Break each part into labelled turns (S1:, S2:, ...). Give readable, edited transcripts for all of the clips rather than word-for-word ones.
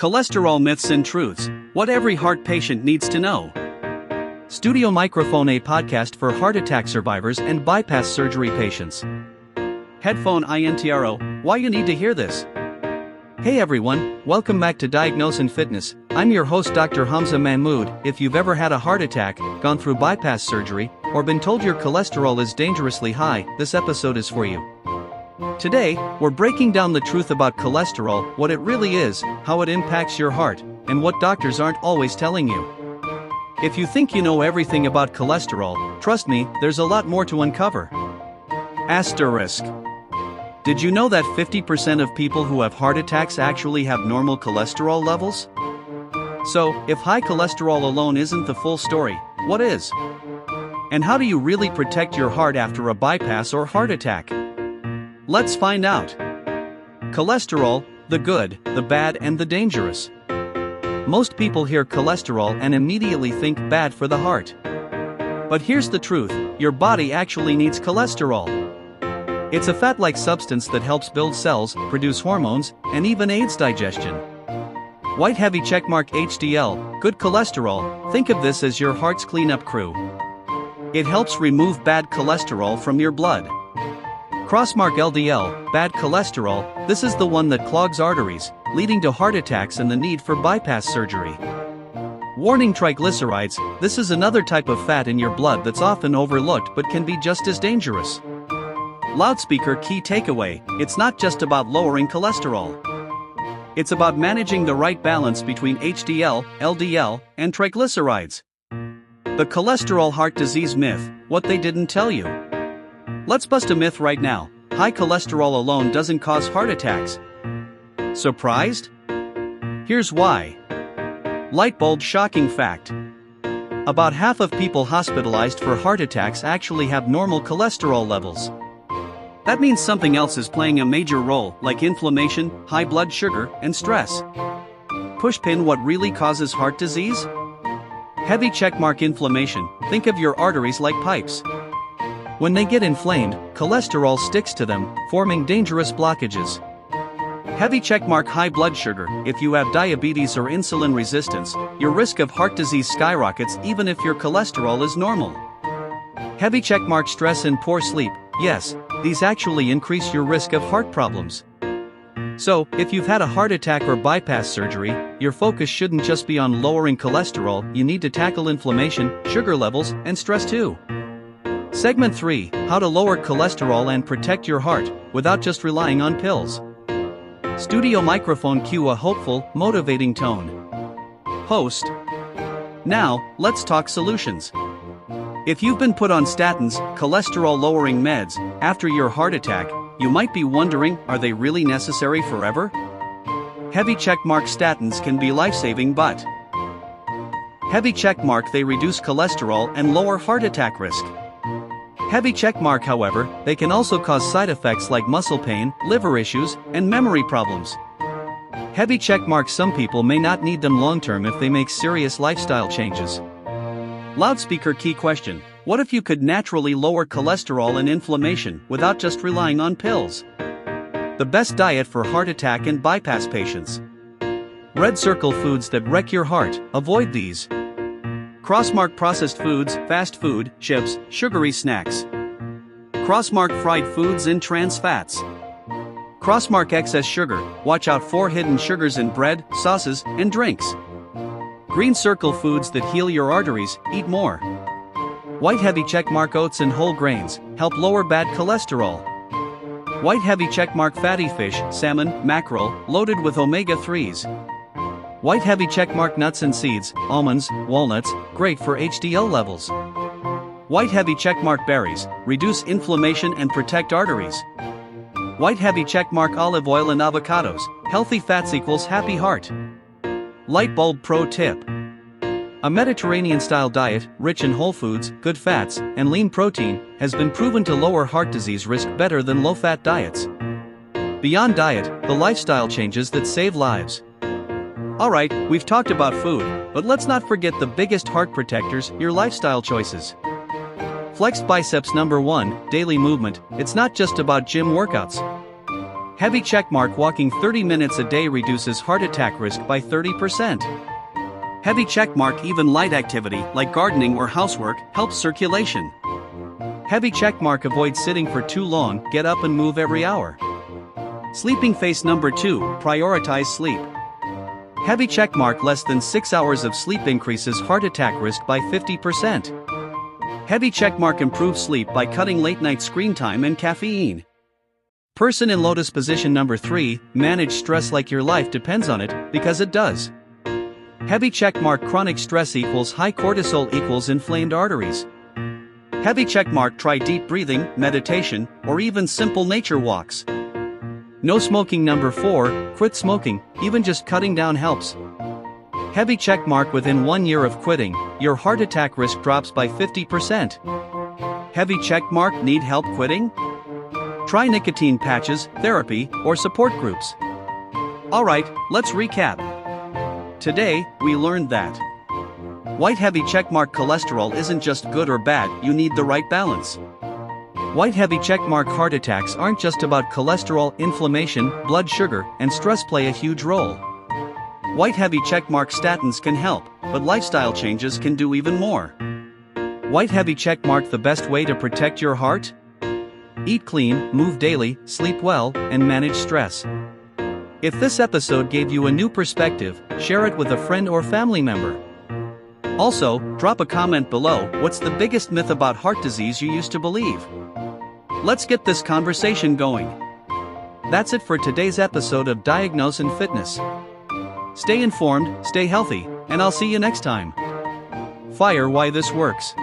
S1: Cholesterol myths and truths, what every heart patient needs to know. Studio Microphone, a podcast for heart attack survivors and bypass surgery patients. Headphone INTRO, why you need to hear this. Hey everyone, welcome back to Diagnose and Fitness. I'm your host Dr. Hamza Mahmood. If you've ever had a heart attack, gone through bypass surgery, or been told your cholesterol is dangerously high, this episode is for you. Today, we're breaking down the truth about cholesterol, what it really is, how it impacts your heart, and what doctors aren't always telling you. If you think you know everything about cholesterol, trust me, there's a lot more to uncover. Asterisk. Did you know that 50% of people who have heart attacks actually have normal cholesterol levels? So, if high cholesterol alone isn't the full story, what is? And how do you really protect your heart after a bypass or heart attack? Let's find out. Cholesterol, the good, the bad, and the dangerous. Most people hear cholesterol and immediately think bad for the heart. But here's the truth, your body actually needs cholesterol. It's a fat-like substance that helps build cells, produce hormones, and even aids digestion. White heavy checkmark HDL, good cholesterol, think of this as your heart's cleanup crew. It helps remove bad cholesterol from your blood. Crossmark LDL, bad cholesterol, this is the one that clogs arteries, leading to heart attacks and the need for bypass surgery. Warning triglycerides, this is another type of fat in your blood that's often overlooked but can be just as dangerous. Loudspeaker key takeaway, it's not just about lowering cholesterol. It's about managing the right balance between HDL, LDL, and triglycerides. The cholesterol heart disease myth, what they didn't tell you. Let's bust a myth right now, high cholesterol alone doesn't cause heart attacks. Surprised? Here's why. Lightbulb shocking fact. About half of people hospitalized for heart attacks actually have normal cholesterol levels. That means something else is playing a major role, like inflammation, high blood sugar, and stress. Pushpin, what really causes heart disease? Heavy checkmark inflammation, think of your arteries like pipes. When they get inflamed, cholesterol sticks to them, forming dangerous blockages. Heavy checkmark high blood sugar, if you have diabetes or insulin resistance, your risk of heart disease skyrockets even if your cholesterol is normal. Heavy checkmark stress and poor sleep, yes, these actually increase your risk of heart problems. So, if you've had a heart attack or bypass surgery, your focus shouldn't just be on lowering cholesterol, you need to tackle inflammation, sugar levels, and stress too. Segment 3, how to lower cholesterol and protect your heart, without just relying on pills. Studio Microphone cue a hopeful, motivating tone. Host. Now, let's talk solutions. If you've been put on statins, cholesterol-lowering meds, after your heart attack, you might be wondering, are they really necessary forever? Heavy checkmark statins can be life-saving but heavy checkmark they reduce cholesterol and lower heart attack risk. Heavy checkmark however, they can also cause side effects like muscle pain, liver issues, and memory problems. Heavy checkmark some people may not need them long-term if they make serious lifestyle changes. Loudspeaker key question, what if you could naturally lower cholesterol and inflammation without just relying on pills? The best diet for heart attack and bypass patients. Red circle foods that wreck your heart, avoid these. Crossmark processed foods, fast food, chips, sugary snacks. Crossmark fried foods and trans fats. Crossmark excess sugar, watch out for hidden sugars in bread, sauces, and drinks. Green circle foods that heal your arteries, eat more. White heavy checkmark oats and whole grains, help lower bad cholesterol. White heavy checkmark fatty fish, salmon, mackerel, loaded with omega-3s. White heavy checkmark nuts and seeds, almonds, walnuts, great for HDL levels. White heavy checkmark berries, reduce inflammation and protect arteries. White heavy checkmark olive oil and avocados, healthy fats equals happy heart. Lightbulb pro tip. A Mediterranean-style diet, rich in whole foods, good fats, and lean protein, has been proven to lower heart disease risk better than low-fat diets. Beyond diet, the lifestyle changes that save lives. Alright, we've talked about food, but let's not forget the biggest heart protectors, your lifestyle choices. Flexed biceps number 1, daily movement, it's not just about gym workouts. Heavy checkmark: walking 30 minutes a day reduces heart attack risk by 30%. Heavy checkmark: even light activity like gardening or housework helps circulation. Heavy checkmark: avoid sitting for too long, get up and move every hour. Sleeping phase number 2, prioritize sleep. Heavy checkmark: less than 6 hours of sleep increases heart attack risk by 50%. Heavy checkmark: improve sleep by cutting late night screen time and caffeine. Person in lotus position number 3, manage stress like your life depends on it, because it does. Heavy checkmark: chronic stress equals high cortisol equals inflamed arteries. Heavy checkmark: try deep breathing, meditation, or even simple nature walks. No smoking number 4, quit smoking, even just cutting down helps. Heavy checkmark: within 1 year of quitting, your heart attack risk drops by 50%. Heavy checkmark: need help quitting? Try nicotine patches, therapy, or support groups. Alright, let's recap. Today, we learned that white heavy checkmark cholesterol isn't just good or bad, you need the right balance. White heavy checkmark heart attacks aren't just about cholesterol, inflammation, blood sugar, and stress play a huge role. White heavy checkmark statins can help, but lifestyle changes can do even more. White heavy checkmark: the best way to protect your heart? Eat clean, move daily, sleep well, and manage stress. If this episode gave you a new perspective, share it with a friend or family member. Also, drop a comment below. What's the biggest myth about heart disease you used to believe? Let's get this conversation going. That's it for today's episode of Diagnose and Fitness. Stay informed, stay healthy, and I'll see you next time. Fire: why this works.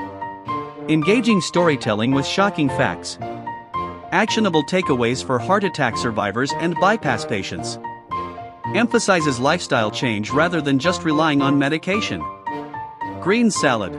S1: Engaging storytelling with shocking facts. Actionable takeaways for heart attack survivors and bypass patients. Emphasizes lifestyle change rather than just relying on medication. Green salad.